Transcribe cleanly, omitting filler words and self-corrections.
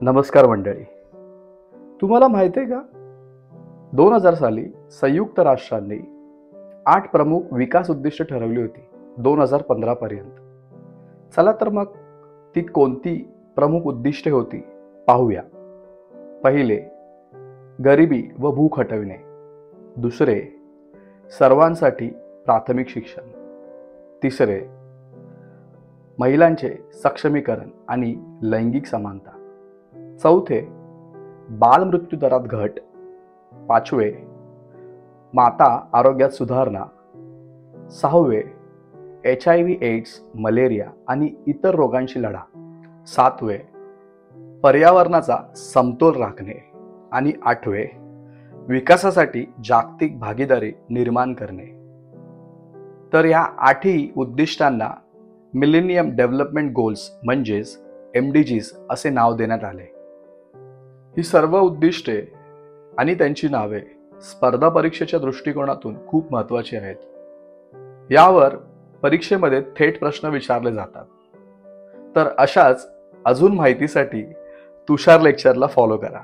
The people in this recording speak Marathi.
नमस्कार मंडळी. तुम्हाला माहिती आहे का, 2000 साली संयुक्त राष्ट्रांनी 8 प्रमुख विकास उद्दिष्ट ठरवली होती 2015 पर्यंत. चला तर मग ती कोणती प्रमुख उद्दिष्टे होती पाहूया. पहिले, गरिबी व भूक हटविणे. दुसरे, सर्वांसाठी प्राथमिक शिक्षण. तिसरे, महिलांचे सक्षमीकरण आणि लैंगिक समानता. चौथे, बालमृत्यू दरात घट. पाचवे, माता आरोग्यात सुधारणा. सहावे, HIV एड्स, मलेरिया आणि इतर रोगांशी लढा. सातवे, पर्यावरणाचा समतोल राखणे. आणि आठवे, विकासासाठी जागतिक भागीदारी निर्माण करणे. तर या 8ही उद्दिष्टांना मिलेनियम डेव्हलपमेंट गोल्स म्हणजेच MDGs असे नाव देण्यात आले. ही सर्व उद्दिष्टे आणि त्यांची नावे स्पर्धा परीक्षेच्या दृष्टिकोनातून खूप महत्त्वाची आहेत. यावर परीक्षेमध्ये थेट प्रश्न विचारले जातात. तर अशाच अजून माहितीसाठी तुषार लेक्चरला फॉलो करा.